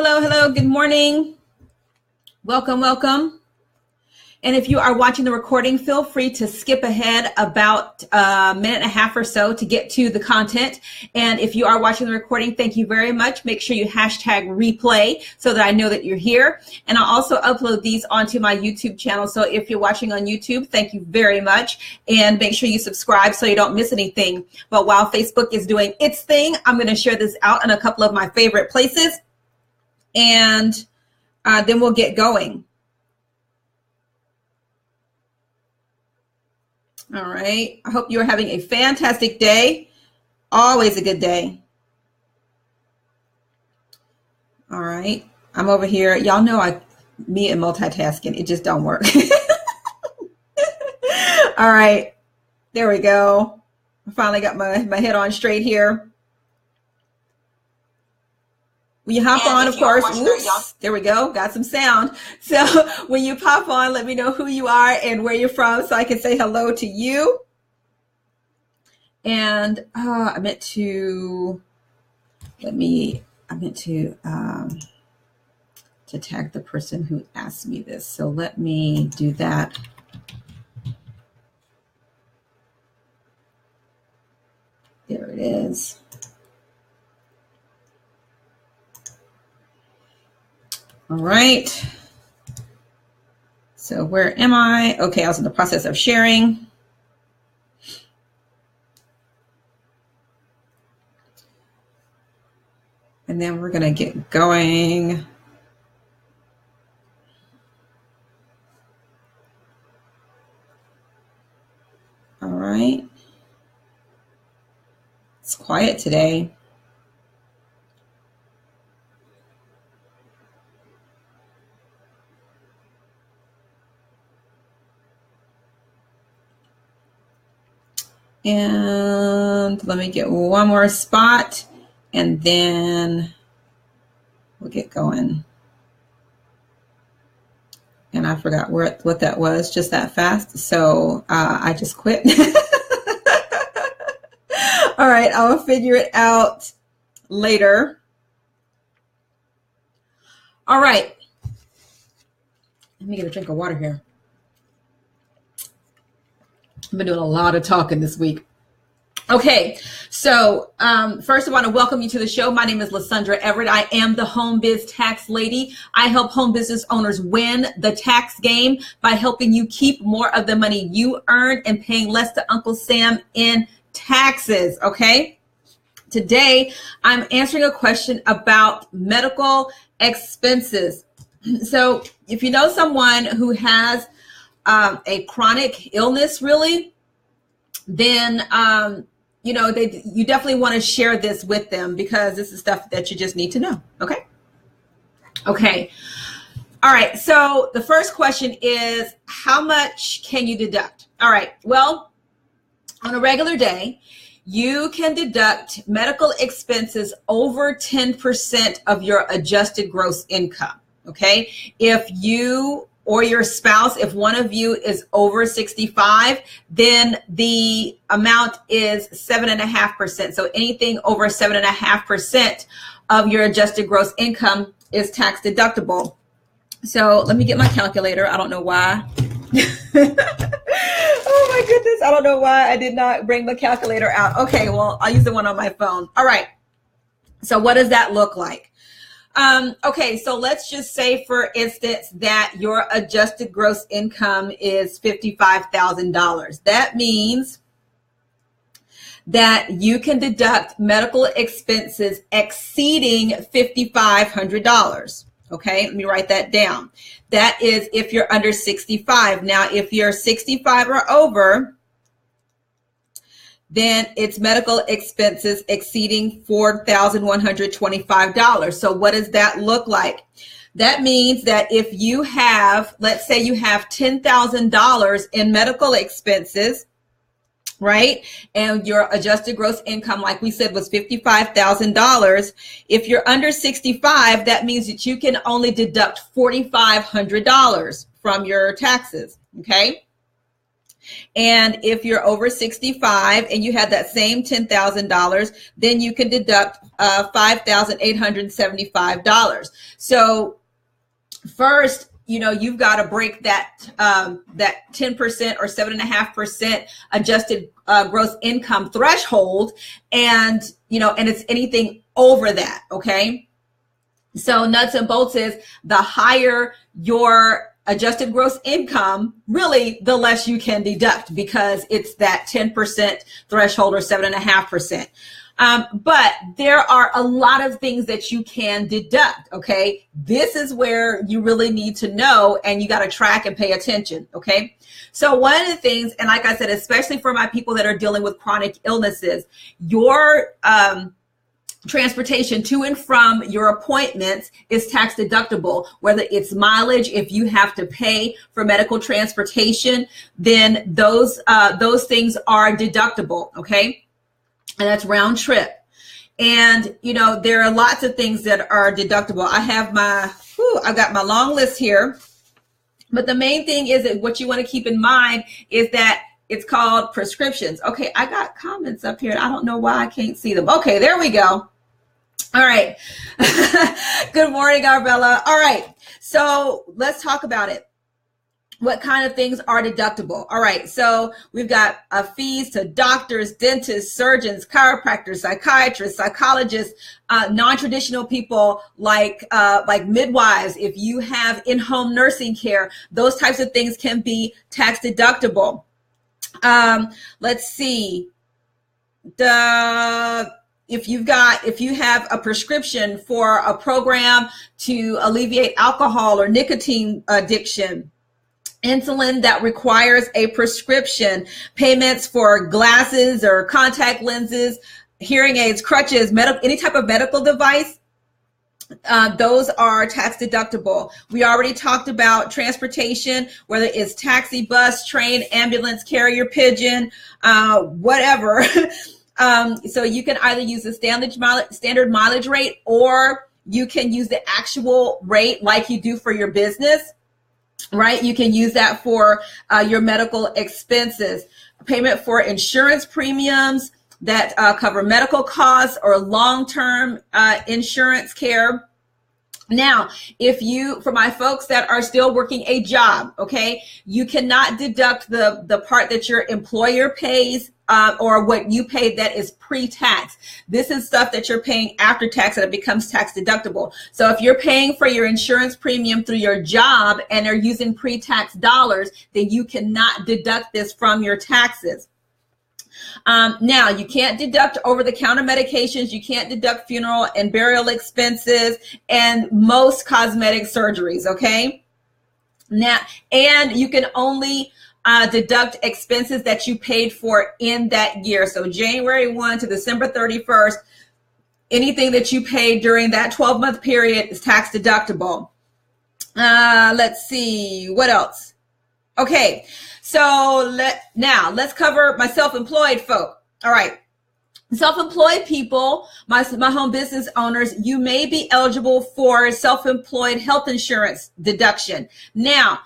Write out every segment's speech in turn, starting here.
Hello, hello, good morning. Welcome, welcome. And if you are watching the recording, feel free to skip ahead about a minute and a half or so to get to the content. And if you are watching the recording, thank you very much. Make sure you hashtag replay so that I know that you're here. And I'll also upload these onto my YouTube channel. So if you're watching on YouTube, thank you very much. And make sure you subscribe so you don't miss anything. But while Facebook is doing its thing, I'm going to share this out in a couple of my favorite places. And then we'll get going. All right. I hope you're having a fantastic day. Always a good day. All right. I'm over here. Y'all know me and multitasking, it just don't work. All right. There we go. I finally got my head on straight here. When you hop on, of course, whoops, there we go, got some sound. So when you pop on, let me know who you are and where you're from so I can say hello to you. And I meant to tag the person who asked me this. So let me do that. There it is. All right. So where am I? Okay, I was in the process of sharing. And then we're going to get going. All right. It's quiet today. And let me get one more spot and then we'll get going. And I forgot what that was just that fast. So I just quit. All right, I'll figure it out later. All right. Let me get a drink of water here. I've been doing a lot of talking this week. Okay, so first I want to welcome you to the show. My name is Lysandra Everett. I am the Home Biz Tax Lady. I help home business owners win the tax game by helping you keep more of the money you earn and paying less to Uncle Sam in taxes, okay? Today, I'm answering a question about medical expenses. So if you know someone who has a chronic illness, really, then, you definitely want to share this with them because this is stuff that you just need to know. Okay. Okay. All right. So the first question is, how much can you deduct? All right. Well, on a regular day, you can deduct medical expenses over 10% of your adjusted gross income. Okay. If you or your spouse, if one of you is over 65, then the amount is 7.5%. So anything over 7.5% of your adjusted gross income is tax deductible. So let me get my calculator. I don't know why. Oh my goodness. I don't know why I did not bring the calculator out. Okay, well, I'll use the one on my phone. All right. So what does that look like? Okay, so let's just say, for instance, that your adjusted gross income is $55,000. That means that you can deduct medical expenses exceeding $5,500. Okay, let me write that down. That is if you're under 65. Now, if you're 65 or over, then it's medical expenses exceeding $4,125. So what does that look like? That means that if you have, let's say you have $10,000 in medical expenses, right? And your adjusted gross income, like we said, was $55,000. If you're under 65, that means that you can only deduct $4,500 from your taxes, okay? And if you're over 65 and you have that same $10,000, then you can deduct $5,875. So first, you've got to break that 10% or 7.5% adjusted gross income threshold, and it's anything over that. Okay, so nuts and bolts is the higher your adjusted gross income, really, the less you can deduct, because it's that 10% threshold or 7.5%. But there are a lot of things that you can deduct. Okay, this is where you really need to know, and you got to track and pay attention. Okay, so one of the things, and like I said, especially for my people that are dealing with chronic illnesses, your transportation to and from your appointments is tax deductible. Whether it's mileage, if you have to pay for medical transportation, then those things are deductible. Okay, and that's round trip. And there are lots of things that are deductible. I've got my long list here, but the main thing is that what you want to keep in mind is that it's called prescriptions. Okay, I got comments up here. I don't know why I can't see them. Okay, there we go. All right. Good morning, Arbella. All right, so let's talk about it. What kind of things are deductible? All right, so we've got fees to doctors, dentists, surgeons, chiropractors, psychiatrists, psychologists, non-traditional people like midwives. If you have in-home nursing care, those types of things can be tax deductible. Let's see. If you have a prescription for a program to alleviate alcohol or nicotine addiction, insulin that requires a prescription, payments for glasses or contact lenses, hearing aids, crutches, any type of medical device, those are tax deductible. We already talked about transportation, whether it's taxi, bus, train, ambulance, carrier pigeon, whatever. So you can either use the standard mileage rate, or you can use the actual rate like you do for your business. Right? You can use that for your medical expenses, payment for insurance premiums that cover medical costs or long-term insurance care. Now, for my folks that are still working a job, okay, you cannot deduct the part that your employer pays or what you pay that is pre-tax. This is stuff that you're paying after tax, and it becomes tax deductible. So if you're paying for your insurance premium through your job and are using pre-tax dollars, then you cannot deduct this from your taxes. Now, you can't deduct over-the-counter medications. You can't deduct funeral and burial expenses and most cosmetic surgeries, okay? Now, and you can only deduct expenses that you paid for in that year. So January 1 to December 31st, anything that you paid during that 12-month period is tax deductible. Let's see, what else? Okay, so let's cover my self-employed folk. All right, self-employed people, my home business owners, you may be eligible for self-employed health insurance deduction. Now,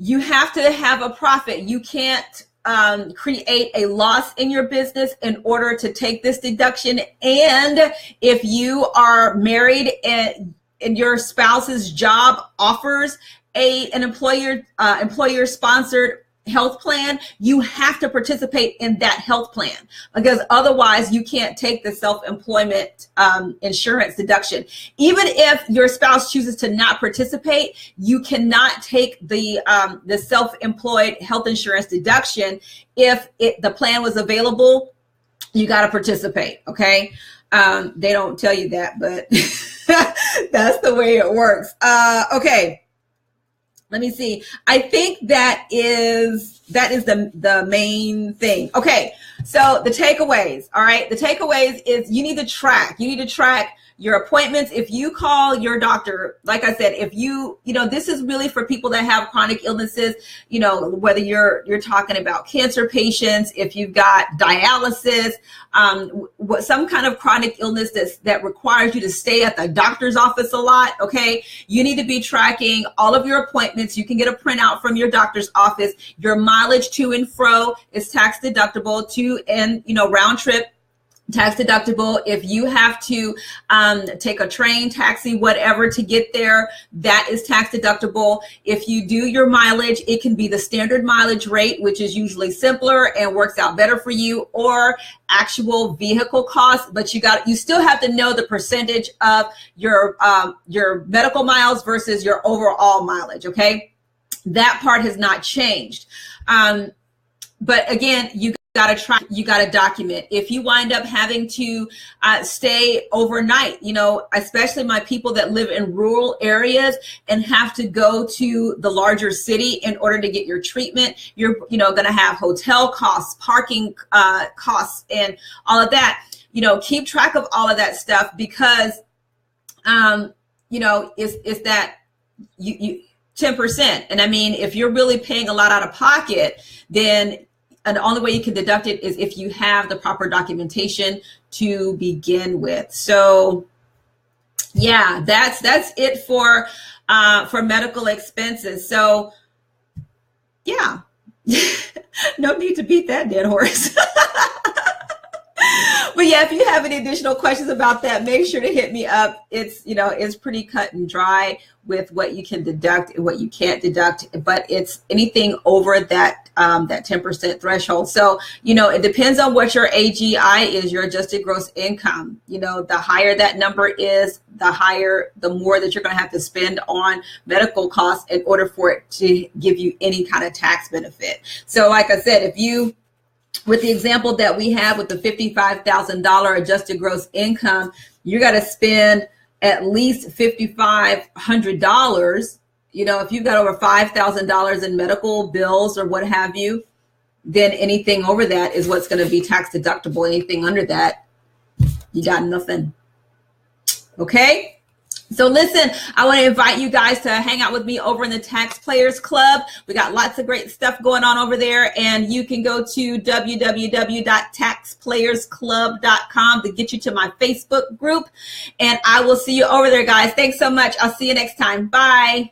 you have to have a profit. You can't create a loss in your business in order to take this deduction. And if you are married and your spouse's job offers an employer sponsored health plan, you have to participate in that health plan, because otherwise you can't take the self-employment insurance deduction. Even if your spouse chooses to not participate, you cannot take the self-employed health insurance deduction. If the plan was available, you got to participate. Okay, they don't tell you that, but that's the way it works. Okay. Let me see. I think that is the main thing. Okay. So the takeaways, all right, the takeaways is you need to track your appointments. If you call your doctor, like I said, if this is really for people that have chronic illnesses, whether you're talking about cancer patients, if you've got dialysis, some kind of chronic illness that requires you to stay at the doctor's office a lot, okay, you need to be tracking all of your appointments. You can get a printout from your doctor's office. Your mileage to and fro is tax deductible, to and round trip tax deductible. If you have to take a train, taxi, whatever to get there, that is tax deductible. If you do your mileage, it can be the standard mileage rate, which is usually simpler and works out better for you, or actual vehicle costs. But you still have to know the percentage of your medical miles versus your overall mileage. Okay, that part has not changed. But again, you got to document. If you wind up having to stay overnight, especially my people that live in rural areas and have to go to the larger city in order to get your treatment, you're going to have hotel costs, parking costs, and all of that. Keep track of all of that stuff, because it's that you 10%. And I mean, if you're really paying a lot out of pocket, then and the only way you can deduct it is if you have the proper documentation to begin with. So yeah, that's it for medical expenses. So yeah, no need to beat that dead horse. But yeah, if you have any additional questions about that, make sure to hit me up. It's pretty cut and dry with what you can deduct and what you can't deduct, but it's anything over that 10% threshold. So, it depends on what your AGI is, your adjusted gross income. The higher that number is, the more that you're going to have to spend on medical costs in order for it to give you any kind of tax benefit. So like I said, with the example that we have with the $55,000 adjusted gross income, you got to spend at least $5,500. If you've got over $5,000 in medical bills or what have you, then anything over that is what's going to be tax deductible. Anything under that, you got nothing. Okay. So listen, I want to invite you guys to hang out with me over in the Tax Players Club. We got lots of great stuff going on over there, and you can go to www.taxplayersclub.com to get you to my Facebook group, and I will see you over there, guys. Thanks so much. I'll see you next time. Bye.